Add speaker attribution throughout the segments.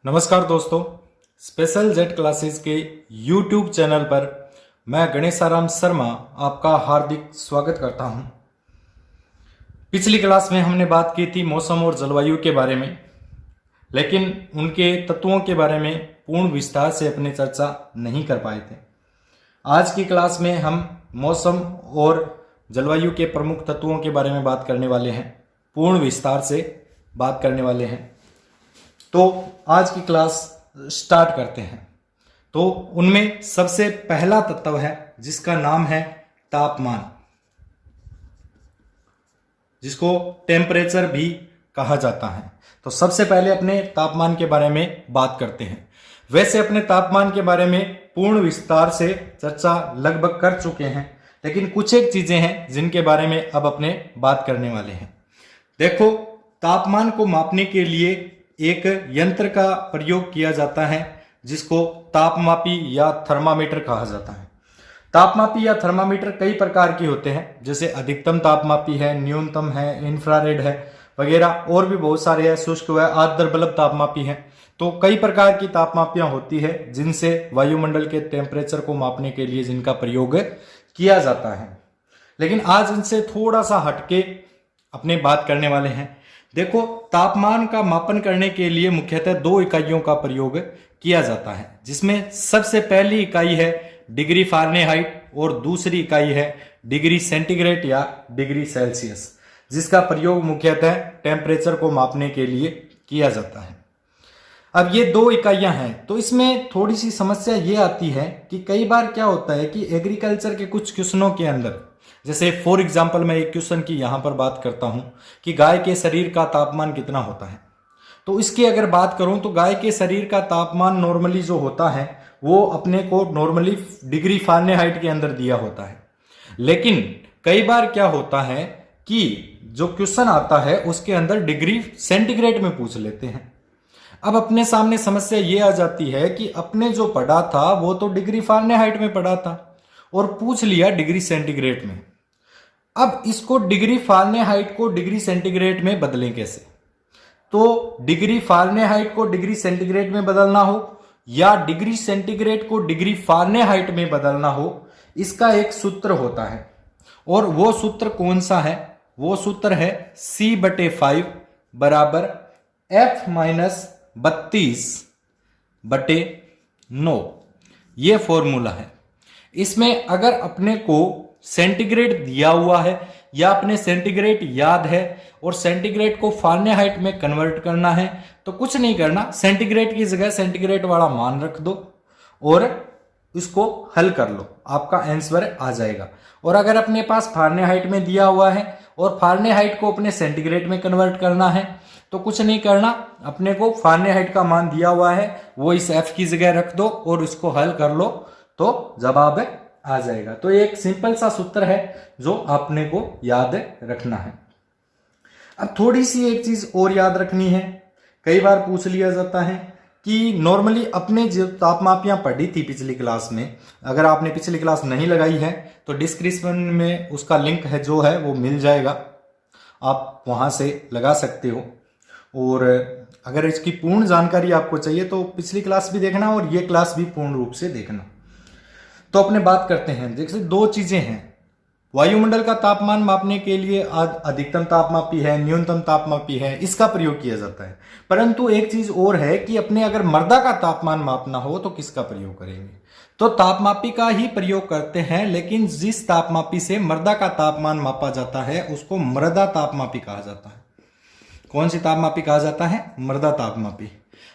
Speaker 1: नमस्कार दोस्तों, special jet classes के यूट्यूब चैनल पर मैं गणेशाराम शर्मा आपका हार्दिक स्वागत करता हूं। पिछली क्लास में हमने बात की थी मौसम और जलवायु के बारे में, लेकिन उनके तत्वों के बारे में पूर्ण विस्तार से अपनी चर्चा नहीं कर पाए थे। आज की क्लास में हम मौसम और जलवायु के प्रमुख तत्वों के बारे में बात करने वाले हैं, पूर्ण विस्तार से बात करने वाले हैं। तो आज की क्लास स्टार्ट करते हैं। तो उनमें सबसे पहला तत्व है जिसका नाम है तापमान, जिसको टेम्परेचर भी कहा जाता है। तो सबसे पहले अपने तापमान के बारे में बात करते हैं। वैसे अपने तापमान के बारे में पूर्ण विस्तार से चर्चा लगभग कर चुके हैं, लेकिन कुछ एक चीजें हैं जिनके बारे में अब अपने बात करने वाले हैं। देखो, तापमान को मापने के लिए एक यंत्र का प्रयोग किया जाता है जिसको तापमापी या थर्मामीटर कहा जाता है। तापमापी या थर्मामीटर कई प्रकार के होते हैं, जैसे अधिकतम तापमापी है, न्यूनतम है, इंफ्रारेड है वगैरह, और भी बहुत सारे हैं, शुष्क व आर्द्र बल्ब तापमापी है। तो कई प्रकार की तापमापियां होती है जिनसे वायुमंडल के टेम्परेचर को मापने के लिए जिनका प्रयोग किया जाता है। लेकिन आज इनसे थोड़ा सा हटके अपने बात करने वाले हैं। देखो, तापमान का मापन करने के लिए मुख्यतः दो इकाइयों का प्रयोग किया जाता है, जिसमें सबसे पहली इकाई है डिग्री फारेनहाइट और दूसरी इकाई है डिग्री सेंटीग्रेड या डिग्री सेल्सियस, जिसका प्रयोग मुख्यतः टेम्परेचर को मापने के लिए किया जाता है। अब ये दो इकाइयां हैं, तो इसमें थोड़ी सी समस्या ये आती है कि कई बार क्या होता है कि एग्रीकल्चर के कुछ क्वेश्चनों के अंदर, जैसे फॉर एग्जाम्पल मैं एक क्वेश्चन की यहां पर बात करता हूं कि गाय के शरीर का तापमान कितना होता है। तो इसकी अगर बात करूं तो गाय के शरीर का तापमान नॉर्मली जो होता है वो अपने को नॉर्मली डिग्री फारेनहाइट के अंदर दिया होता है। लेकिन कई बार क्या होता है कि जो क्वेश्चन आता है उसके अंदर डिग्री सेंटीग्रेड में पूछ लेते हैं। अब अपने सामने समस्या ये आ जाती है कि अपने जो पढ़ा था वो तो डिग्री फारेनहाइट में पढ़ा था और पूछ लिया डिग्री सेंटीग्रेड में। अब इसको डिग्री फारेनहाइट को डिग्री सेंटीग्रेड में बदलें कैसे? तो डिग्री फारेनहाइट को डिग्री सेंटीग्रेड में बदलना हो या डिग्री सेंटीग्रेड को डिग्री फारेनहाइट में बदलना हो, इसका एक सूत्र होता है। और वो सूत्र कौन सा है? वो सूत्र है C/5 बराबर F-32/9। ये फॉर्मूला है। इसमें अगर अपने को सेंटीग्रेड दिया हुआ है या अपने सेंटीग्रेड याद है और सेंटीग्रेड को फारेनहाइट में कन्वर्ट करना है, तो कुछ नहीं करना, सेंटीग्रेड की जगह सेंटीग्रेड वाला मान रख दो और इसको हल कर लो, आपका आंसर आ जाएगा। और अगर अपने पास फारेनहाइट में दिया हुआ है और फारेनहाइट को अपने सेंटीग्रेड में कन्वर्ट करना है, तो कुछ नहीं करना, अपने को फारेनहाइट का मान दिया हुआ है वो इस एफ की जगह रख दो और इसको हल कर लो, तो जवाब आ जाएगा। तो एक सिंपल सा सूत्र है जो आपने को याद रखना है। अब थोड़ी सी एक चीज और याद रखनी है, कई बार पूछ लिया जाता है कि नॉर्मली अपने जो तापमापियां पढ़ी थी पिछली क्लास में, अगर आपने पिछली क्लास नहीं लगाई है तो डिस्क्रिप्शन में उसका लिंक है जो है वो मिल जाएगा, आप वहां से लगा सकते हो। और अगर इसकी पूर्ण जानकारी आपको चाहिए तो पिछली क्लास भी देखना और ये क्लास भी पूर्ण रूप से देखना। तो अपने बात करते हैं। जैसे दो चीजें हैं, वायुमंडल का तापमान मापने के लिए अधिकतम तापमापी है, न्यूनतम तापमापी है, इसका प्रयोग किया जाता है। परंतु एक चीज और है कि अपने अगर मृदा का तापमान मापना हो तो किसका प्रयोग करेंगे? तो तापमापी का ही प्रयोग करते हैं, लेकिन जिस तापमापी से मृदा का तापमान मापा जाता है उसको मृदा तापमापी कहा जाता है। कौन सी तापमापी कहा जाता है? मृदा तापमापी।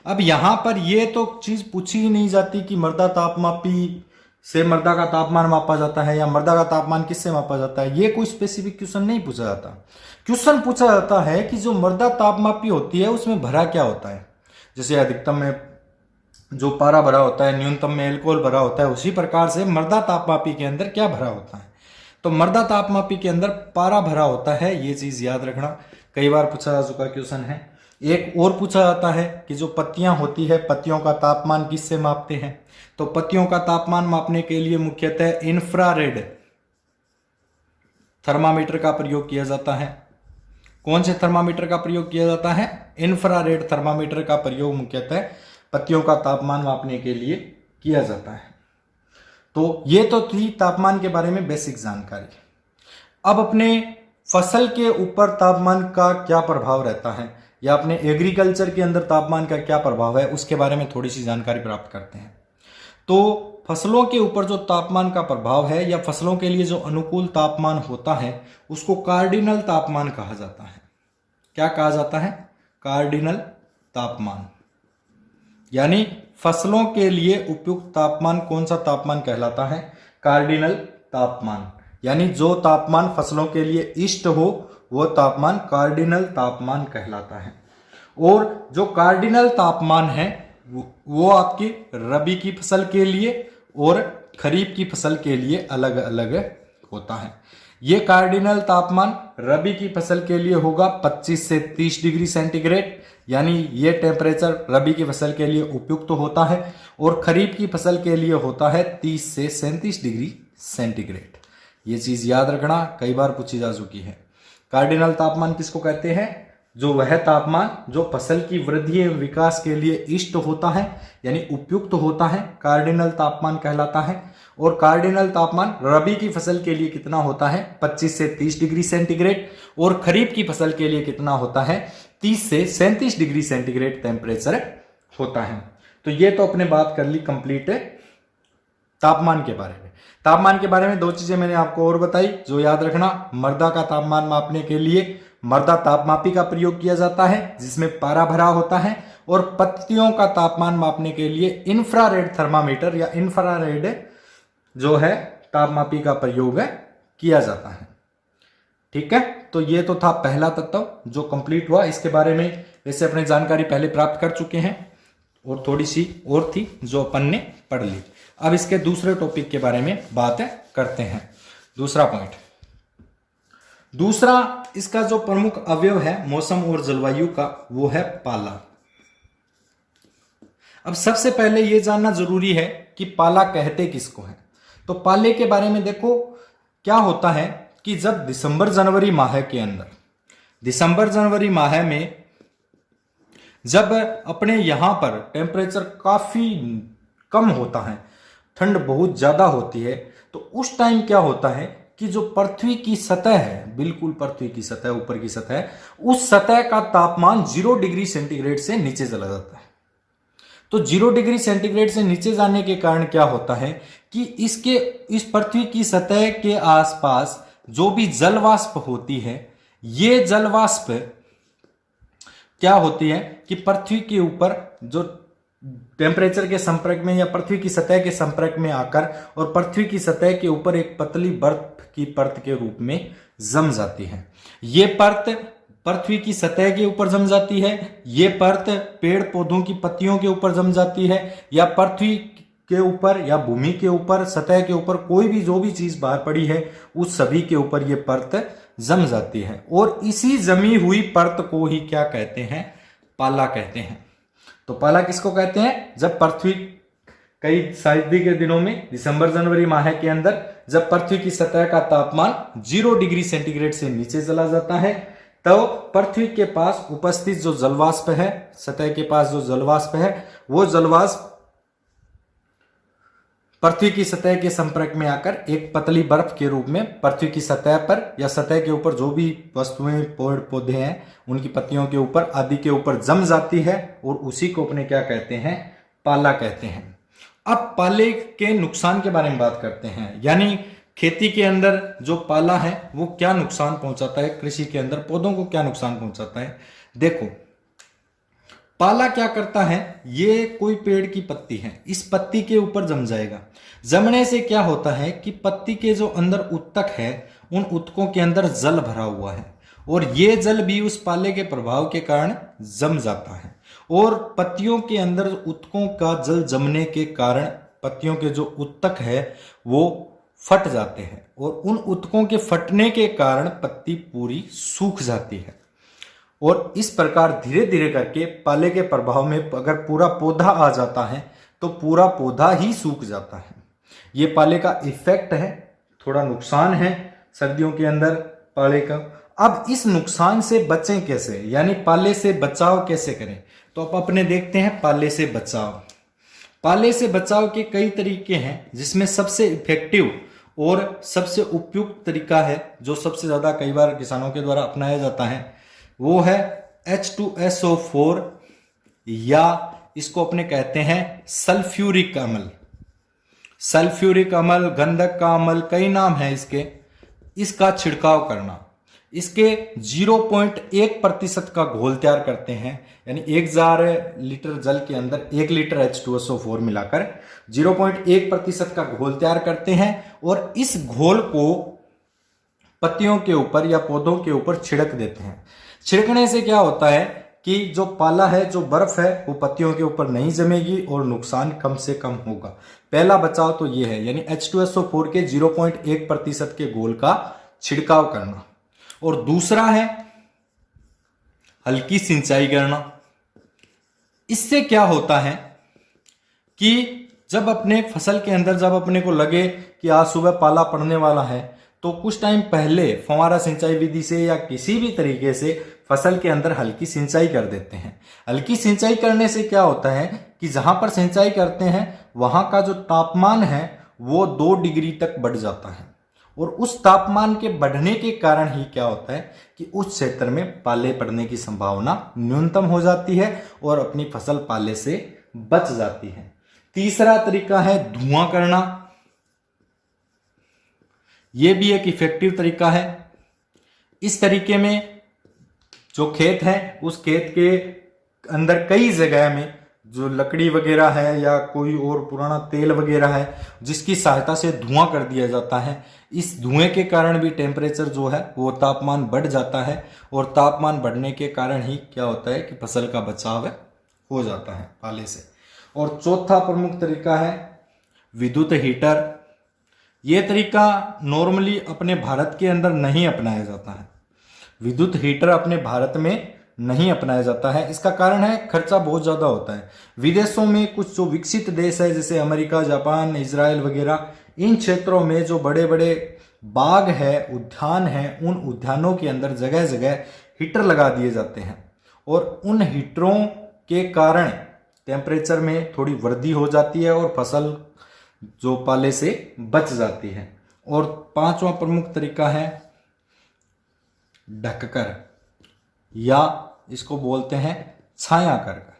Speaker 1: अब यहां पर यह तो चीज पूछी ही नहीं जाती कि मृदा तापमापी से मृदा का तापमान मापा जाता है या मृदा का तापमान किससे मापा जाता है, ये कोई स्पेसिफिक क्वेश्चन नहीं पूछा जाता। क्वेश्चन पूछा जाता है कि जो मृदा तापमापी होती है उसमें भरा क्या होता है। जैसे अधिकतम में जो पारा भरा होता है, न्यूनतम में अल्कोहल भरा होता है, उसी प्रकार से मृदा तापमापी के अंदर क्या भरा होता है? तो मृदा तापमापी के अंदर पारा भरा होता है, ये चीज याद रखना, कई बार पूछा जा चुका क्वेश्चन है। एक और पूछा जाता है कि जो पत्तियां होती है, पत्तियों का तापमान किससे मापते हैं? तो पत्तियों का तापमान मापने के लिए मुख्यतः इंफ्रारेड थर्मामीटर का प्रयोग किया जाता है। कौन से थर्मामीटर का प्रयोग किया जाता है? इंफ्रारेड थर्मामीटर का प्रयोग मुख्यतः पत्तियों का तापमान मापने के लिए किया जाता है। तो ये तो थी तापमान के बारे में बेसिक जानकारी। अब अपने फसल के ऊपर तापमान का क्या प्रभाव रहता है या अपने एग्रीकल्चर के अंदर तापमान का क्या प्रभाव है उसके बारे में थोड़ी सी जानकारी प्राप्त करते हैं। तो फसलों के ऊपर जो तापमान का प्रभाव है या फसलों के लिए जो अनुकूल तापमान होता है उसको कार्डिनल तापमान कहा जाता है। क्या कहा जाता है? कार्डिनल तापमान। यानी फसलों के लिए उपयुक्त तापमान कौन सा तापमान कहलाता है? कार्डिनल तापमान। यानी जो तापमान फसलों के लिए इष्ट हो वो तापमान कार्डिनल तापमान कहलाता है। और जो कार्डिनल तापमान है वो आपकी रबी की फसल के लिए और खरीफ की फसल के लिए अलग अलग होता है। ये कार्डिनल तापमान रबी की फसल के लिए होगा 25 से 30 डिग्री सेंटीग्रेड, यानी ये टेम्परेचर रबी की फसल के लिए उपयुक्त होता है। और खरीफ की फसल के लिए होता है 30 से 37 डिग्री सेंटीग्रेड। ये चीज याद रखना, कई बार पूछी जा चुकी है। कार्डिनल तापमान किसको कहते हैं? जो वह तापमान जो फसल की वृद्धि एवं विकास के लिए इष्ट होता है यानी उपयुक्त होता है, कार्डिनल तापमान कहलाता है। और कार्डिनल तापमान रबी की फसल के लिए कितना होता है? 25 से 30 डिग्री सेंटीग्रेड। और खरीफ की फसल के लिए कितना होता है? 30 से 37 डिग्री सेंटीग्रेड टेम्परेचर होता है। तो ये तो अपने बात कर ली कंप्लीट तापमान के बारे में। तापमान के बारे में दो चीजें मैंने आपको और बताई जो याद रखना। मृदा का तापमान मापने के लिए मृदा तापमापी का प्रयोग किया जाता है जिसमें पारा भरा होता है। और पत्तियों का तापमान मापने के लिए इंफ्रारेड थर्मामीटर या इंफ्रारेड जो है तापमापी का प्रयोग किया जाता है। ठीक है, तो ये तो था पहला तत्व जो कंप्लीट हुआ। इसके बारे में वैसे अपने जानकारी पहले प्राप्त कर चुके हैं और थोड़ी सी और थी जो अपन ने पढ़ ली। अब इसके दूसरे टॉपिक के बारे में बात करते हैं। दूसरा पॉइंट, दूसरा इसका जो प्रमुख अवयव है मौसम और जलवायु का वो है पाला। अब सबसे पहले यह जानना जरूरी है कि पाला कहते किसको है। तो पाले के बारे में देखो, क्या होता है कि जब दिसंबर जनवरी माह के अंदर, दिसंबर जनवरी माह में जब अपने यहां पर टेम्परेचर काफी कम होता है, ठंड बहुत ज्यादा होती है, तो उस टाइम क्या होता है कि जो पृथ्वी की सतह है, बिल्कुल पृथ्वी की सतह, ऊपर की सतह, उस सतह का तापमान 0 डिग्री सेंटीग्रेड से नीचे चला जाता है। तो 0 डिग्री सेंटीग्रेड से नीचे जाने के कारण क्या होता है कि इस पृथ्वी की सतह के आसपास जो भी जल वाष्प होती है, ये जल वाष्प क्या होती है कि पृथ्वी के ऊपर जो टेम्परेचर के संपर्क में या पृथ्वी की सतह के संपर्क में आकर और पृथ्वी की सतह के ऊपर एक पतली बर्फ की परत के रूप में जम जाती है। ये परत पृथ्वी की सतह के ऊपर जम जाती है, ये परत पेड़ पौधों की पत्तियों के ऊपर जम जाती है, या पृथ्वी के ऊपर या भूमि के ऊपर सतह के ऊपर कोई भी जो भी चीज बाहर पड़ी है उस सभी के ऊपर ये परत जम जाती है। और इसी जमी हुई परत को ही क्या कहते हैं? पाला कहते हैं। तो पाला किसको कहते हैं? जब पृथ्वी कई सर्दी के दिनों में दिसंबर जनवरी माह के अंदर जब पृथ्वी की सतह का तापमान 0 डिग्री सेंटीग्रेड से नीचे चला जाता है, तो पृथ्वी के पास उपस्थित जो जलवाष्प है, सतह के पास जो जलवाष्प है, वो जलवाष्प पृथ्वी की सतह के संपर्क में आकर एक पतली बर्फ के रूप में पृथ्वी की सतह पर या सतह के ऊपर जो भी वस्तुएं पेड़ पौधे हैं उनकी पत्तियों के ऊपर आदि के ऊपर जम जाती है, और उसी को अपने क्या कहते हैं? पाला कहते हैं। अब पाले के नुकसान के बारे में बात करते हैं, यानी खेती के अंदर जो पाला है वो क्या नुकसान पहुंचाता है, कृषि के अंदर पौधों को क्या नुकसान पहुंचाता है। देखो, पाला क्या करता है, ये कोई पेड़ की पत्ती है, इस पत्ती के ऊपर जम जाएगा। जमने से क्या होता है कि पत्ती के जो अंदर उत्तक है उन उत्तकों के अंदर जल भरा हुआ है, और ये जल भी उस पाले के प्रभाव के कारण जम जाता है। और पत्तियों के अंदर उत्तकों का जल जमने के कारण पत्तियों के जो उत्तक है वो फट जाते हैं, और उन उत्तकों के फटने के कारण पत्ती पूरी सूख जाती है। और इस प्रकार धीरे धीरे करके पाले के प्रभाव में अगर पूरा पौधा आ जाता है तो पूरा पौधा ही सूख जाता है। ये पाले का इफेक्ट है, थोड़ा नुकसान है सर्दियों के अंदर पाले का। अब इस नुकसान से बचें कैसे, यानी पाले से बचाव कैसे करें? तो अब अपने देखते हैं पाले से बचाव। पाले से बचाव के कई तरीके हैं, जिसमें सबसे इफेक्टिव और सबसे उपयुक्त तरीका है, जो सबसे ज्यादा कई बार किसानों के द्वारा अपनाया जाता है, वो है H2SO4, या इसको अपने कहते हैं सल्फ्यूरिक अम्ल। सल्फ्यूरिक अम्ल, गंधक का अम्ल, कई नाम है इसके। इसका छिड़काव करना। इसके 0.1% का घोल तैयार करते हैं, यानी 1000 लीटर जल के अंदर 1 लीटर H2SO4 मिलाकर 0.1% का घोल तैयार करते हैं, और इस घोल को पत्तियों के ऊपर या पौधों के ऊपर छिड़क देते हैं। छिड़कने से क्या होता है कि जो पाला है, जो बर्फ है, वो पत्तियों के ऊपर नहीं जमेगी और नुकसान कम से कम होगा। पहला बचाव तो ये है, यानी H2SO4 के 0.1% के घोल का छिड़काव करना। और दूसरा है हल्की सिंचाई करना। इससे क्या होता है कि जब अपने फसल के अंदर जब अपने को लगे कि आज सुबह पाला पड़ने वाला है, तो कुछ टाइम पहले फव्वारा सिंचाई विधि से या किसी भी तरीके से फसल के अंदर हल्की सिंचाई कर देते हैं। हल्की सिंचाई करने से क्या होता है कि जहां पर सिंचाई करते हैं वहां का जो तापमान है वो 2 डिग्री तक बढ़ जाता है, और उस तापमान के बढ़ने के कारण ही क्या होता है कि उस क्षेत्र में पाले पड़ने की संभावना न्यूनतम हो जाती है और अपनी फसल पाले से बच जाती है। तीसरा तरीका है धुआं करना। यह भी एक इफेक्टिव तरीका है। इस तरीके में जो खेत है, उस खेत के अंदर कई जगह में जो लकड़ी वगैरह है या कोई और पुराना तेल वगैरह है, जिसकी सहायता से धुआं कर दिया जाता है। इस धुएं के कारण भी टेम्परेचर जो है वो तापमान बढ़ जाता है, और तापमान बढ़ने के कारण ही क्या होता है कि फसल का बचाव हो जाता है पाले से। और चौथा प्रमुख तरीका है विद्युत हीटर। यह तरीका नॉर्मली अपने भारत के अंदर नहीं अपनाया जाता है। विद्युत हीटर अपने भारत में नहीं अपनाया जाता है। इसका कारण है खर्चा बहुत ज्यादा होता है। विदेशों में कुछ जो विकसित देश है, जैसे अमेरिका, जापान, इजराइल वगैरह, इन क्षेत्रों में जो बड़े बड़े बाग है, उद्यान है, उन उद्यानों के अंदर जगह जगह हीटर लगा दिए जाते हैं, और उन हीटरों के कारण टेम्परेचर में थोड़ी वृद्धि हो जाती है और फसल जो पाले से बच जाती है। और पांचवा प्रमुख तरीका है ढककर, या इसको बोलते हैं छाया करके।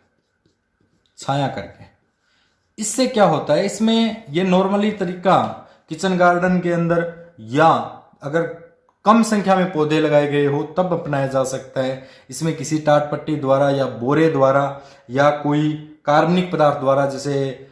Speaker 1: इससे क्या होता है, इसमें ये नॉर्मली तरीका किचन गार्डन के अंदर या अगर कम संख्या में पौधे लगाए गए हो तब अपनाया जा सकता है। इसमें किसी टाट पट्टी द्वारा या बोरे द्वारा या कोई कार्बनिक पदार्थ द्वारा, जैसे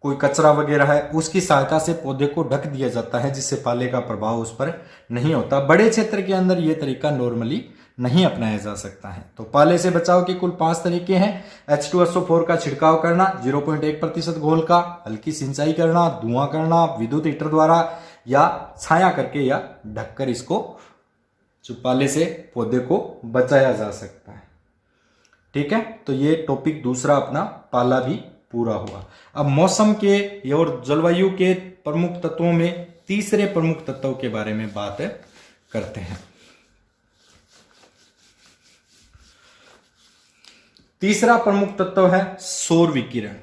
Speaker 1: कोई कचरा वगैरह है, उसकी सहायता से पौधे को ढक दिया जाता है, जिससे पाले का प्रभाव उस पर नहीं होता। बड़े क्षेत्र के अंदर यह तरीका नॉर्मली नहीं अपनाया जा सकता है। तो पाले से बचाव के कुल 5 तरीके हैं। H2SO4 का छिड़काव करना, 0.1% घोल का, हल्की सिंचाई करना, धुआं करना, विद्युत हीटर द्वारा, या छाया करके या ढककर इसको जो पाले से पौधे को बचाया जा सकता है। ठीक है, तो ये टॉपिक दूसरा अपना पाला भी पूरा हुआ। अब मौसम के और जलवायु के प्रमुख तत्वों में तीसरे प्रमुख तत्व के बारे में बात करते हैं। तीसरा प्रमुख तत्व है सौर विकिरण।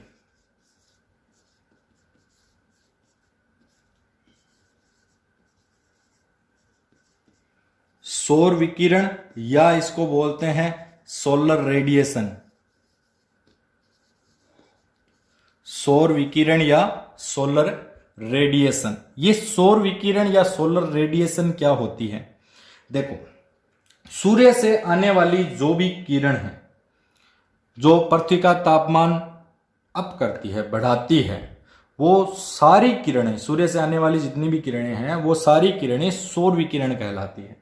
Speaker 1: सौर विकिरण, या इसको बोलते हैं सोलर रेडिएशन। सौर विकिरण या सोलर रेडिएशन। ये सौर विकिरण या सोलर रेडिएशन क्या होती है? देखो, सूर्य से आने वाली जो भी किरण है, जो पृथ्वी का तापमान अप करती है, बढ़ाती है, वो सारी किरणें, सूर्य से आने वाली जितनी भी किरणें हैं, वो सारी किरणें सौर विकिरण कहलाती है।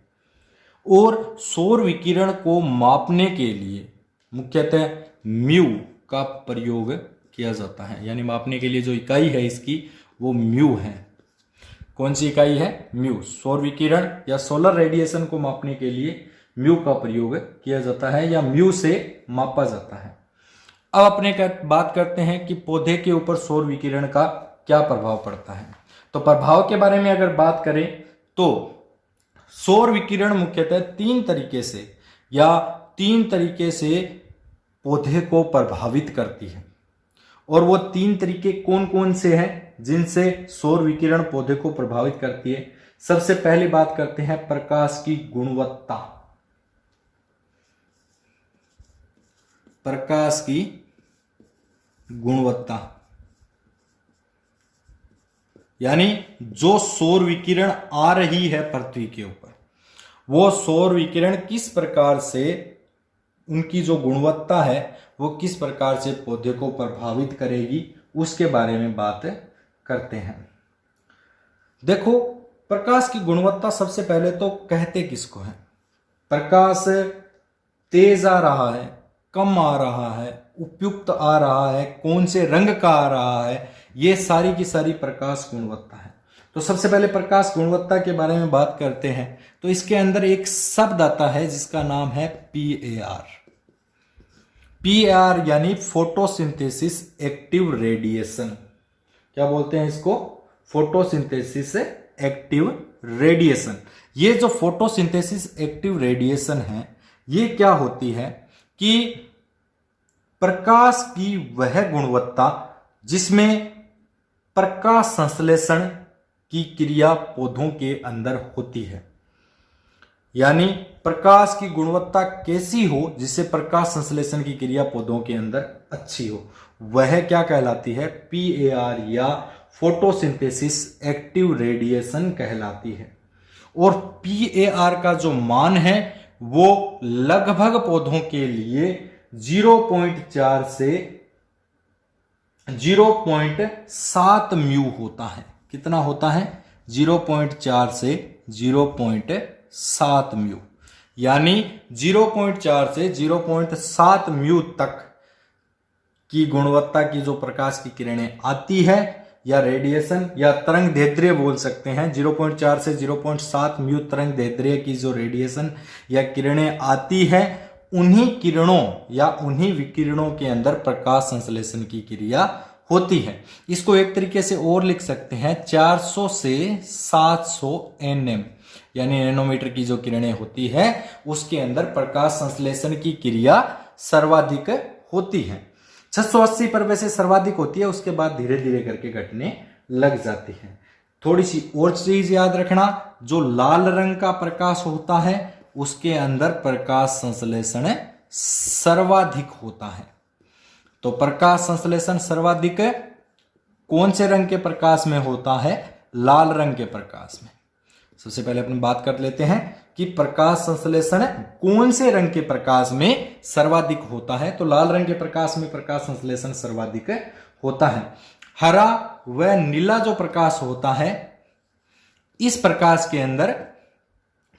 Speaker 1: और सौर विकिरण को मापने के लिए मुख्यतः म्यू का प्रयोग किया जाता है, यानी मापने के लिए जो इकाई है इसकी वो म्यू है। कौन सी इकाई है? म्यू। सौर विकिरण या सोलर रेडिएशन को मापने के लिए म्यू का प्रयोग किया जाता है या म्यू से मापा जाता है। अब अपने बात करते हैं कि पौधे के ऊपर सौर विकिरण का क्या प्रभाव पड़ता है। तो प्रभाव के बारे में अगर बात करें तो सौर विकिरण मुख्यतः 3 तरीके से पौधे को प्रभावित करती है। और वो 3 तरीके कौन कौन से हैं जिनसे सौर विकिरण पौधे को प्रभावित करती है। सबसे पहली बात करते हैं प्रकाश की गुणवत्ता। प्रकाश की गुणवत्ता यानी जो सौर विकिरण आ रही है पृथ्वी के ऊपर, वो सौर विकिरण किस प्रकार से, उनकी जो गुणवत्ता है वो किस प्रकार से पौधे को प्रभावित करेगी, उसके बारे में बात करते हैं। देखो, प्रकाश की गुणवत्ता सबसे पहले तो कहते किसको है। प्रकाश तेज आ रहा है, कम आ रहा है, उपयुक्त आ रहा है, कौन से रंग का आ रहा है, ये सारी की सारी प्रकाश गुणवत्ता है। तो सबसे पहले प्रकाश गुणवत्ता के बारे में बात करते हैं। तो इसके अंदर एक शब्द आता है जिसका नाम है PAR। PAR यानी फोटोसिंथेसिस एक्टिव रेडिएशन। क्या बोलते हैं इसको? Photosynthesis active radiation. ये जो फोटोसिंथेसिस एक्टिव रेडिएशन है, ये क्या होती है कि प्रकाश की वह गुणवत्ता जिसमें प्रकाश संश्लेषण की क्रिया पौधों के अंदर होती है। यानी प्रकाश की गुणवत्ता कैसी हो जिससे प्रकाश संश्लेषण की क्रिया पौधों के अंदर अच्छी हो, वह क्या कहलाती है? PAR या फोटोसिंथेसिस एक्टिव रेडिएशन कहलाती है। और PAR का जो मान है वो लगभग पौधों के लिए 0.4 से 0.7 म्यू होता है। कितना होता है? 0.4 से 0.7 म्यू। यानी 0.4 से 0.7 म्यू तक की गुणवत्ता की जो प्रकाश की किरणें आती है, या रेडिएशन या तरंग दैर्ध्य बोल सकते हैं, 0.4 से 0.7 म्यू तरंग दैर्ध्य की जो रेडिएशन या किरणें आती है, उन्हीं किरणों या उन्हीं विकिरणों के अंदर प्रकाश संश्लेषण की क्रिया होती है। इसको एक तरीके से और लिख सकते हैं, 400 से 700 nm यानी नैनोमीटर की जो किरणें होती है उसके अंदर प्रकाश संश्लेषण की क्रिया सर्वाधिक होती है। 680 पर वैसे सर्वाधिक होती है, उसके बाद धीरे धीरे करके घटने लग जाती है। थोड़ी सी और चीज याद रखना, जो लाल रंग का प्रकाश होता है उसके अंदर प्रकाश संश्लेषण सर्वाधिक होता है। तो प्रकाश संश्लेषण सर्वाधिक कौन से रंग के प्रकाश में होता है? लाल रंग के प्रकाश में। सबसे पहले अपन बात कर लेते हैं कि प्रकाश संश्लेषण कौन से रंग के प्रकाश में सर्वाधिक होता है। तो लाल रंग के प्रकाश में प्रकाश संश्लेषण सर्वाधिक होता है। हरा व नीला जो प्रकाश होता है, इस प्रकाश के अंदर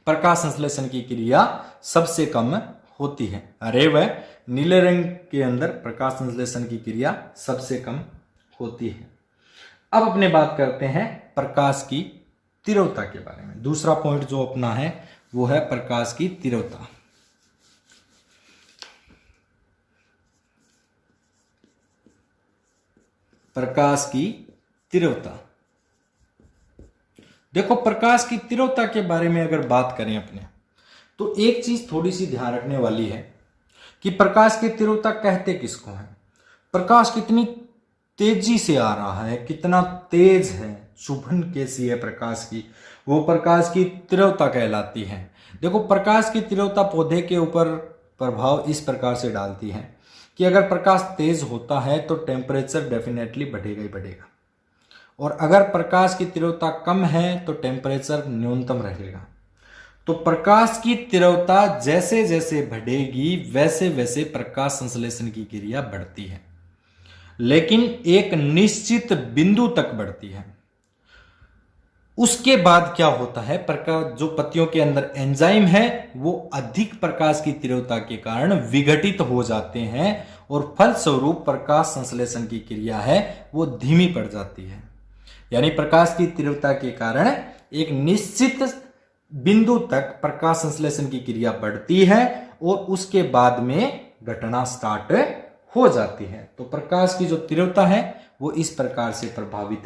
Speaker 1: प्रकाश संश्लेषण की क्रिया सबसे कम होती है। हरे व नीले रंग के अंदर प्रकाश संश्लेषण की क्रिया सबसे कम होती है। अब अपने बात करते हैं प्रकाश की तीव्रता के बारे में। दूसरा पॉइंट जो अपना है वो है प्रकाश की तीव्रता। प्रकाश की तीव्रता, देखो प्रकाश की तीव्रता के बारे में अगर बात करें अपने, तो एक चीज थोड़ी सी ध्यान रखने वाली है कि प्रकाश की तीव्रता कहते किसको है। प्रकाश कितनी तेजी से आ रहा है, कितना तेज है, चुभन कैसी है प्रकाश की, वो प्रकाश की तीव्रता कहलाती है। देखो, प्रकाश की तीव्रता पौधे के ऊपर प्रभाव इस प्रकार से डालती है कि अगर प्रकाश तेज होता है तो टेम्परेचर डेफिनेटली बढ़ेगा ही बढ़ेगा, और अगर प्रकाश की तीव्रता कम है तो टेम्परेचर न्यूनतम रहेगा। तो प्रकाश की तीव्रता जैसे जैसे बढ़ेगी वैसे वैसे प्रकाश संश्लेषण की क्रिया बढ़ती है, लेकिन एक निश्चित बिंदु तक बढ़ती है। उसके बाद क्या होता है, प्रकाश जो पत्तियों के अंदर एंजाइम है वो अधिक प्रकाश की तीव्रता के कारण विघटित हो जाते हैं और फलस्वरूप प्रकाश संश्लेषण की क्रिया है वो धीमी पड़ जाती है। यानी प्रकाश की तीव्रता के कारण एक निश्चित बिंदु तक प्रकाश संश्लेषण की क्रिया बढ़ती है और उसके बाद में घटना स्टार्ट हो जाती है। तो प्रकाश की जो तीव्रता है वो इस प्रकार से प्रभावित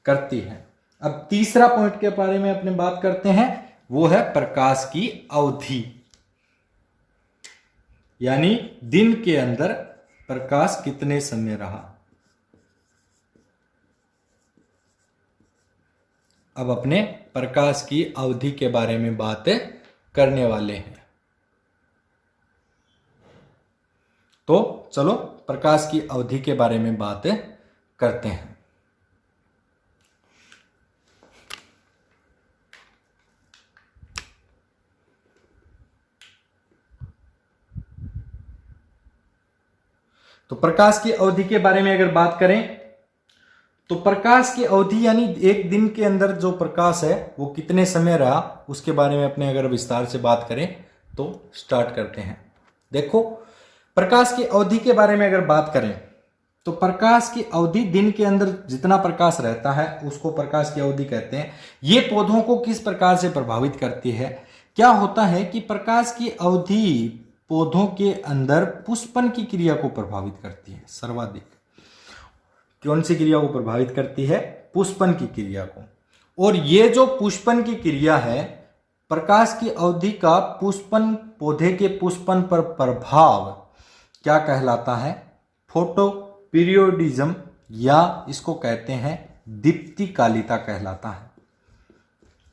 Speaker 1: करती है। अब तीसरा पॉइंट के बारे में अपने बात करते हैं, वो है प्रकाश की अवधि। यानी दिन के अंदर प्रकाश कितने समय रहा। अब अपने प्रकाश की अवधि के बारे में बात करने वाले हैं। तो चलो प्रकाश की अवधि के बारे में बात करते हैं। तो प्रकाश की अवधि के बारे में अगर बात करें तो प्रकाश की अवधि यानी एक दिन के अंदर जो प्रकाश है वो कितने समय रहा, उसके बारे में अपने अगर विस्तार से बात करें तो स्टार्ट करते हैं। देखो, प्रकाश की अवधि के बारे में अगर बात करें तो प्रकाश की अवधि दिन के अंदर जितना प्रकाश रहता है उसको प्रकाश की अवधि कहते हैं। ये पौधों को किस प्रकार से प्रभावित करती है। क्या होता है कि प्रकाश की अवधि पौधों के अंदर पुष्पन की क्रिया को प्रभावित करती है। सर्वाधिक कौन सी क्रिया को प्रभावित करती है? पुष्पन की क्रिया को। और ये जो पुष्पन की क्रिया है, प्रकाश की अवधि का पुष्पन, पौधे के पुष्पन पर प्रभाव क्या कहलाता है? फोटो पीरियोडिज्म, या इसको कहते हैं दीप्तिकालिता कहलाता है।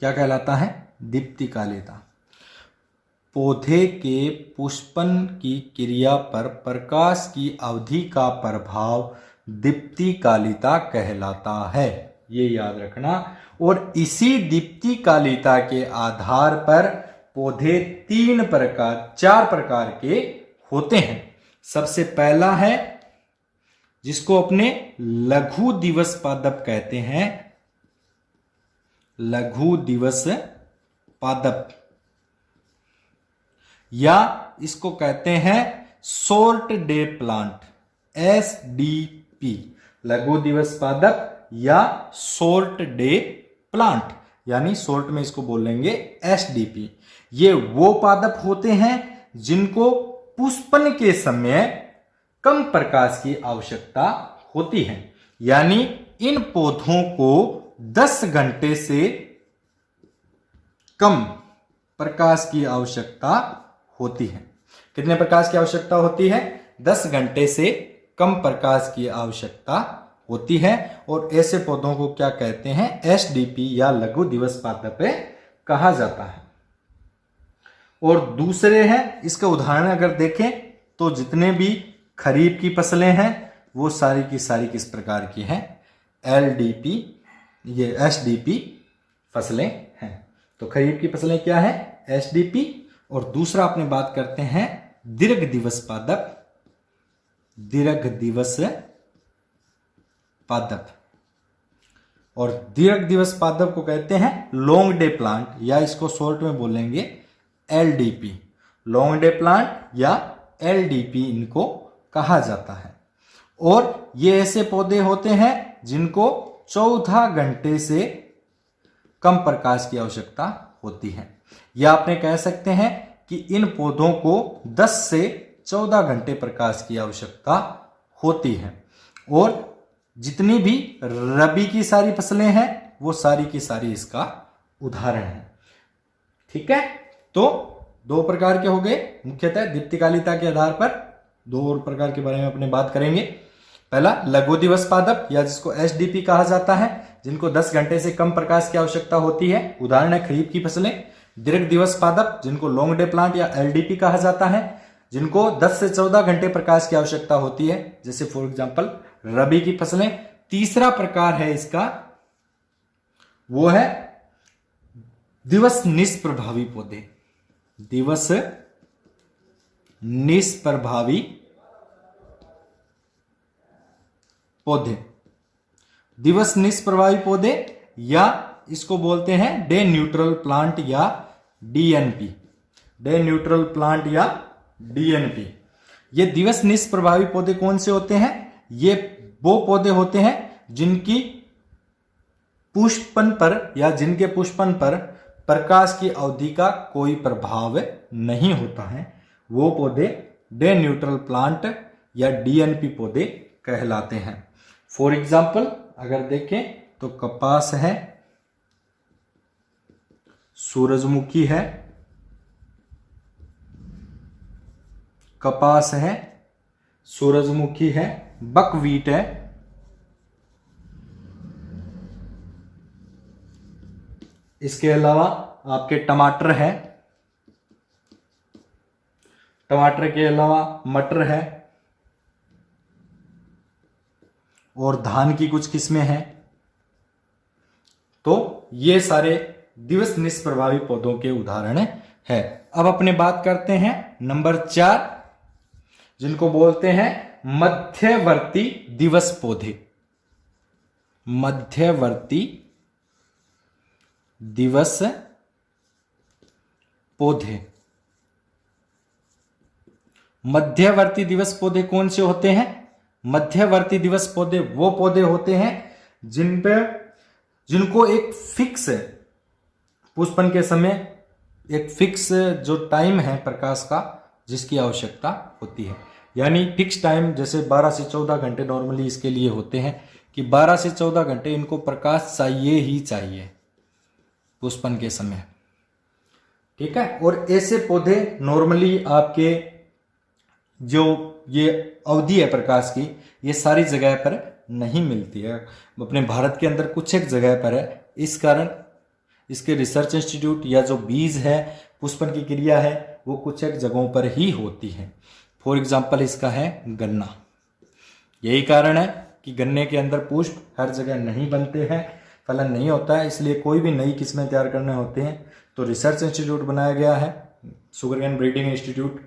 Speaker 1: क्या कहलाता है? दीप्तिकालिता। पौधे के पुष्पन की क्रिया पर प्रकाश की अवधि का प्रभाव दीप्तिकालिता कहलाता है, ये याद रखना। और इसी दीप्तिकालिता के आधार पर पौधे चार प्रकार के होते हैं। सबसे पहला है जिसको अपने लघु दिवस पादप कहते हैं, लघु दिवस पादप, या इसको कहते हैं शॉर्ट डे प्लांट, SDP, लघु दिवस पादप या शॉर्ट डे प्लांट, यानी शॉर्ट में इसको बोलेंगे SDP। ये वो पादप होते हैं जिनको पुष्पन के समय कम प्रकाश की आवश्यकता होती है, यानी इन पौधों को 10 घंटे से कम प्रकाश की आवश्यकता होती है। कितने प्रकाश की आवश्यकता होती है? 10 घंटे से कम प्रकाश की आवश्यकता होती है। और ऐसे पौधों को क्या कहते हैं? SDP या लघु दिवस पादप कहा जाता है। और दूसरे हैं, इसका उदाहरण अगर देखें तो जितने भी खरीफ की फसलें हैं वो सारी की सारी किस प्रकार की हैं? LDP, ये SDP फसलें हैं। तो खरीफ की फसलें क्या है? SDP। और दूसरा अपने बात करते हैं दीर्घ दिवस पादप, दीर्घ दिवस पादप। और दीर्घ दिवस पादप को कहते हैं लॉन्ग डे प्लांट, या इसको शॉर्ट में बोलेंगे LDP, लॉन्ग डे प्लांट या LDP इनको कहा जाता है। और ये ऐसे पौधे होते हैं जिनको 14 घंटे से कम प्रकाश की आवश्यकता होती है, या आपने कह सकते हैं कि इन पौधों को 10 से 14 घंटे प्रकाश की आवश्यकता होती है। और जितनी भी रबी की सारी फसलें हैं वो सारी की सारी इसका उदाहरण है। ठीक है, तो दो प्रकार के हो गए मुख्यतः दीप्तिकालिता के आधार पर। दो और प्रकार के बारे में अपने बात करेंगे। पहला लघु दिवस पादप या जिसको SDP कहा जाता है, जिनको 10 घंटे से कम प्रकाश की आवश्यकता होती है, उदाहरण है खरीफ की फसलें। दीर्घ दिवस पादप जिनको लॉन्ग डे प्लांट या LDP कहा जाता है, जिनको 10 से 14 घंटे प्रकाश की आवश्यकता होती है, जैसे फॉर एग्जांपल रबी की फसलें। तीसरा प्रकार है इसका, वो है दिवस निष्प्रभावी पौधे, दिवस निष्प्रभावी पौधे, दिवस निष्प्रभावी पौधे, या इसको बोलते हैं डे न्यूट्रल प्लांट या DNP, डे न्यूट्रल प्लांट या DNP। ये दिवस निष्प्रभावी पौधे कौन से होते हैं? ये वो पौधे होते हैं जिनकी पुष्पन पर या जिनके पुष्पन पर प्रकाश की अवधि का कोई प्रभाव नहीं होता है, वो पौधे डे न्यूट्रल प्लांट या DNP पौधे कहलाते हैं। फॉर एग्जाम्पल अगर देखें तो कपास है, सूरजमुखी है, कपास है, सूरजमुखी है, बकवीट है, इसके अलावा आपके टमाटर है, टमाटर के अलावा मटर है, और धान की कुछ किस्में हैं। तो ये सारे दिवस निष्प्रभावी पौधों के उदाहरण है। अब अपने बात करते हैं नंबर 4, जिनको बोलते हैं मध्यवर्ती दिवस पौधे। मध्यवर्ती दिवस पौधे। मध्यवर्ती दिवस पौधे कौन से होते हैं? मध्यवर्ती दिवस पौधे वो पौधे होते हैं जिनको एक फिक्स पुष्पन के समय एक फिक्स जो टाइम है प्रकाश का जिसकी आवश्यकता होती है। यानी फिक्स टाइम जैसे 12 से 14 घंटे नॉर्मली इसके लिए होते हैं कि 12 से 14 घंटे इनको प्रकाश चाहिए ही चाहिए पुष्पन के समय। ठीक है। और ऐसे पौधे नॉर्मली आपके जो ये अवधि है प्रकाश की, ये सारी जगह पर नहीं मिलती है। अपने भारत के अंदर कुछ एक जगह पर है। इस कारण इसके रिसर्च इंस्टीट्यूट या जो बीज है पुष्पन की क्रिया है वो कुछ एक जगहों पर ही होती है। फॉर एग्जाम्पल इसका है गन्ना। यही कारण है कि गन्ने के अंदर पुष्प हर जगह नहीं बनते हैं, फलन नहीं होता है। इसलिए कोई भी नई किस्में तैयार करने होते हैं तो रिसर्च इंस्टीट्यूट बनाया गया है, शुगरकेन ब्रीडिंग इंस्टीट्यूट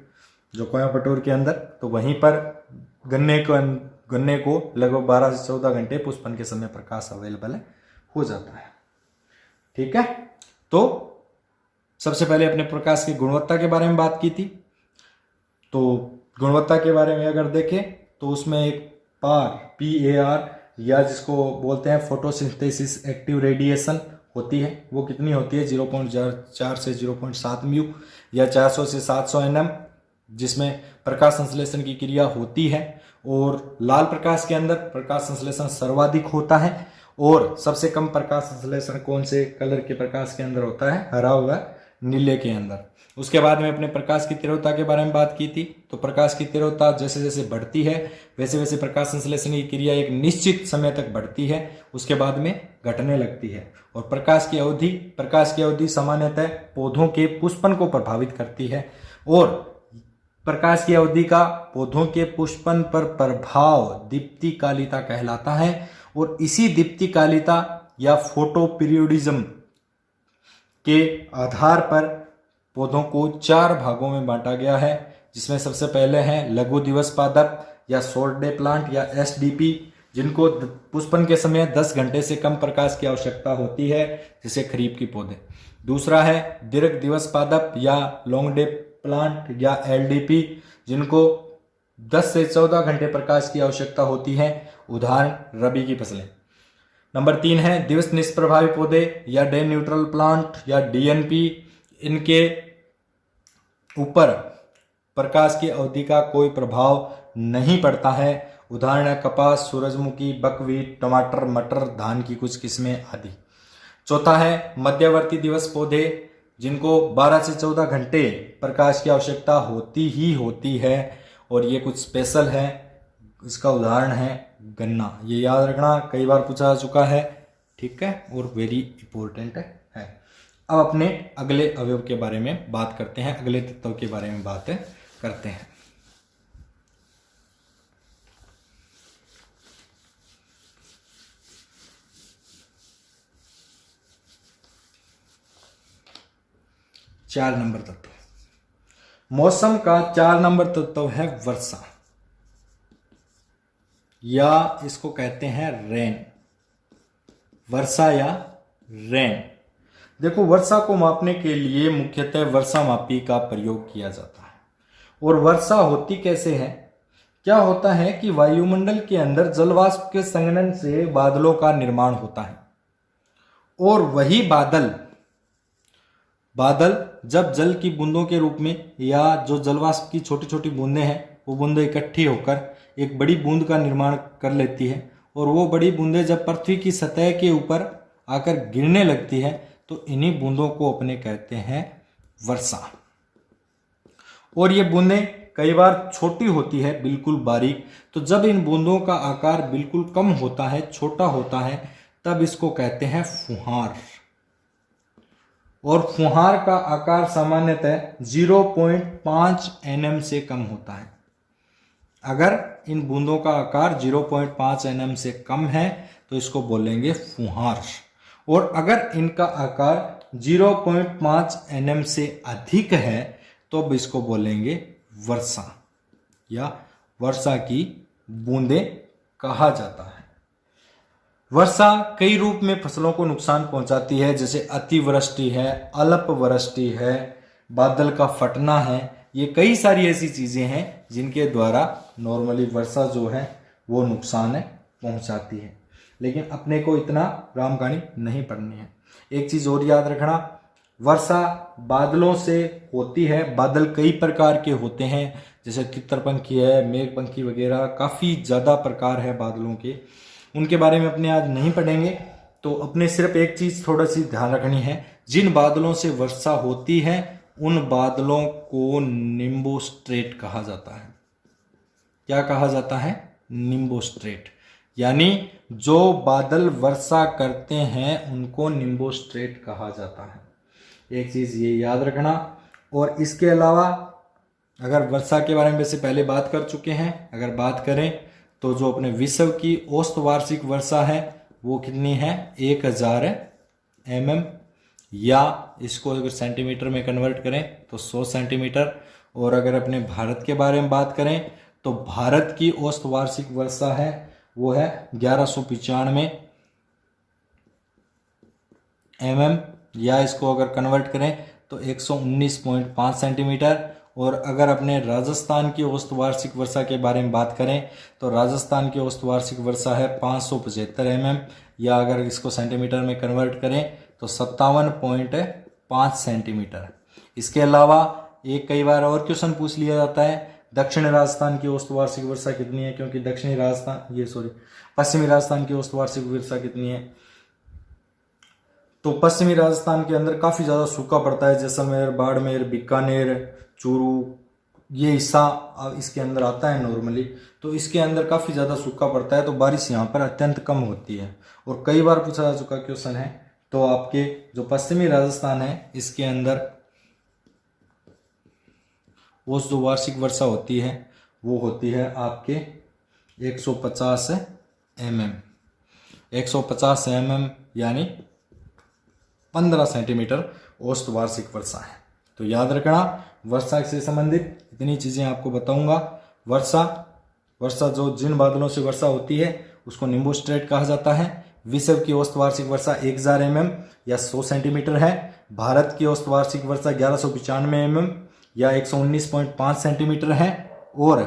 Speaker 1: जो कोयम्बटूर के अंदर। तो वहीं पर गन्ने को लगभग 12 से 14 घंटे पुष्पन के समय प्रकाश अवेलेबल हो जाता है। ठीक है। तो सबसे पहले अपने प्रकाश की गुणवत्ता के बारे में बात की थी। तो गुणवत्ता के बारे में अगर देखें तो उसमें एक PAR या जिसको बोलते हैं फोटोसिंथेसिस एक्टिव रेडिएशन होती है। वो कितनी होती है? 0.4 से 0.7 म्यू या 400 से 700 nm, जिसमें प्रकाश संश्लेषण की क्रिया होती है। और लाल प्रकाश के अंदर प्रकाश संश्लेषण सर्वाधिक होता है। और सबसे कम प्रकाश संश्लेषण कौन से कलर के प्रकाश के अंदर होता है? हरा हुआ नीले के अंदर। उसके बाद में अपने प्रकाश की तीव्रता के बारे में बात की थी। तो प्रकाश की तीव्रता जैसे जैसे बढ़ती है वैसे वैसे प्रकाश संश्लेषण की क्रिया एक निश्चित समय तक बढ़ती है, उसके बाद में घटने लगती है। और प्रकाश की अवधि सामान्यतः पौधों के पुष्पन को प्रभावित करती है। और प्रकाश की अवधि का पौधों के पुष्पन पर प्रभाव दीप्तिकालिता कहलाता है। और इसी दीप्तिकालिता या फोटो पीरियोडिज्म के आधार पर पौधों को 4 भागों में बांटा गया है, जिसमें सबसे पहले हैं लघु दिवस पादप या शॉर्ट डे प्लांट या SDP, जिनको पुष्पन के समय 10 घंटे से कम प्रकाश की आवश्यकता होती है, जैसे खरीफ के पौधे। दूसरा है दीर्घ दिवस पादप या लॉन्ग डे प्लांट या LDP, जिनको 10 से 14 घंटे प्रकाश की आवश्यकता होती है, उदाहरण रबी की फसलें। नंबर 3 है दिवस निष्प्रभावी पौधे या डे न्यूट्रल प्लांट या DNP। इनके ऊपर प्रकाश की अवधि का कोई प्रभाव नहीं पड़ता है, उदाहरण है कपास, सूरजमुखी, बकवीट, टमाटर, मटर, धान की कुछ किस्में आदि। चौथा है मध्यवर्ती दिवस पौधे, जिनको 12 से 14 घंटे प्रकाश की आवश्यकता होती ही होती है, और ये कुछ स्पेशल है। इसका उदाहरण है गन्ना। ये याद रखना, कई बार पूछा जा चुका है। ठीक है, और वेरी इंपॉर्टेंट है। अब अपने अगले अवयव के बारे में बात करते हैं, अगले तत्व के बारे में बात करते हैं। चार नंबर तत्व। मौसम का 4 नंबर तत्व है वर्षा, या इसको कहते हैं रेन। वर्षा या रेन। देखो, वर्षा को मापने के लिए मुख्यतः वर्षा मापी का प्रयोग किया जाता है। और वर्षा होती कैसे है? क्या होता है कि वायुमंडल के अंदर जलवाष्प के संघनन से बादलों का निर्माण होता है। और वही बादल जब जल की बूंदों के रूप में, या जो जलवाष्प की छोटी छोटी बूंदें हैं, वो बूंदें इकट्ठी होकर एक बड़ी बूंद का निर्माण कर लेती है। और वो बड़ी बूंदें जब पृथ्वी की सतह के ऊपर आकर गिरने लगती है तो इन्हीं बूंदों को अपने कहते हैं वर्षा। और ये बूंदें कई बार छोटी होती है, बिल्कुल बारीक। तो जब इन बूंदों का आकार बिल्कुल कम होता है, छोटा होता है, तब इसको कहते हैं फुहार। और फुहार का आकार सामान्यतः 0.5 mm से कम होता है। अगर इन बूंदों का आकार 0.5 mm से कम है तो इसको बोलेंगे फुहार। और अगर इनका आकार 0.5 mm से अधिक है तो अब इसको बोलेंगे वर्षा या वर्षा की बूंदें कहा जाता है। वर्षा कई रूप में फसलों को नुकसान पहुंचाती है, जैसे अतिवृष्टि है, अल्प वृष्टि है, बादल का फटना है। ये कई सारी ऐसी चीजें हैं जिनके द्वारा नॉर्मली वर्षा जो है वो नुकसान पहुंचाती है। लेकिन अपने को इतना राम कहानी नहीं पढ़नी है। एक चीज और याद रखना, वर्षा बादलों से होती है। बादल कई प्रकार के होते हैं, जैसे तितरपंखी है, मेघपंखी वगैरह, काफी ज्यादा प्रकार है बादलों के। उनके बारे में अपने आज नहीं पढ़ेंगे। तो अपने सिर्फ एक चीज थोड़ा सी ध्यान रखनी है, जिन बादलों से वर्षा होती है उन बादलों को निम्बोस्ट्रेट कहा जाता है। क्या कहा जाता है? निम्बोस्ट्रेट। यानी जो बादल वर्षा करते हैं उनको निम्बोस्ट्रेट कहा जाता है। एक चीज ये याद रखना। और इसके अलावा अगर वर्षा के बारे में वैसे पहले बात कर चुके हैं, अगर बात करें तो जो अपने विश्व की औसत वार्षिक वर्षा है वो कितनी है? 1000 mm, या इसको अगर सेंटीमीटर में कन्वर्ट करें तो 100 सेंटीमीटर। और अगर अपने भारत के बारे में बात करें तो भारत की औसत वार्षिक वर्षा है वो है 1195 mm, या इसको अगर कन्वर्ट करें तो 119.5 सेंटीमीटर। और अगर अपने राजस्थान की औसत वार्षिक वर्षा के बारे में बात करें तो राजस्थान की औसत वार्षिक वर्षा है 575 mm, या अगर इसको सेंटीमीटर में कन्वर्ट करें तो 57.5 सेंटीमीटर। इसके अलावा एक कई बार और क्वेश्चन पूछ लिया जाता है, दक्षिण राजस्थान की औसत वार्षिक वर्षा कितनी है? क्योंकि पश्चिमी राजस्थान की औसत वार्षिक वर्षा कितनी है? तो पश्चिमी राजस्थान के अंदर काफी ज्यादा सूखा पड़ता है। जैसलमेर, बाड़मेर, बीकानेर, चूरू, ये हिस्सा इसके अंदर आता है नॉर्मली। तो इसके अंदर काफी ज्यादा सूखा पड़ता है, तो बारिश यहाँ पर अत्यंत कम होती है। और कई बार पूछा जा चुका क्वेश्चन है। तो आपके जो पश्चिमी राजस्थान है इसके अंदर वो जो वार्षिक वर्षा होती है वो होती है आपके 150 mm। 150 mm यानी 15 सेंटीमीटर औसत वार्षिक वर्षा है। तो याद रखना, वर्षा से संबंधित इतनी चीजें आपको बताऊंगा। वर्षा जो जिन बादलों से वर्षा होती है उसको निम्बोस्ट्रेट कहा जाता है। विश्व की औसत वार्षिक वर्षा 1000 mm या 100 सेंटीमीटर है। भारत की औसत वार्षिक वर्षा 1195 mm या 119.5 सेंटीमीटर है। और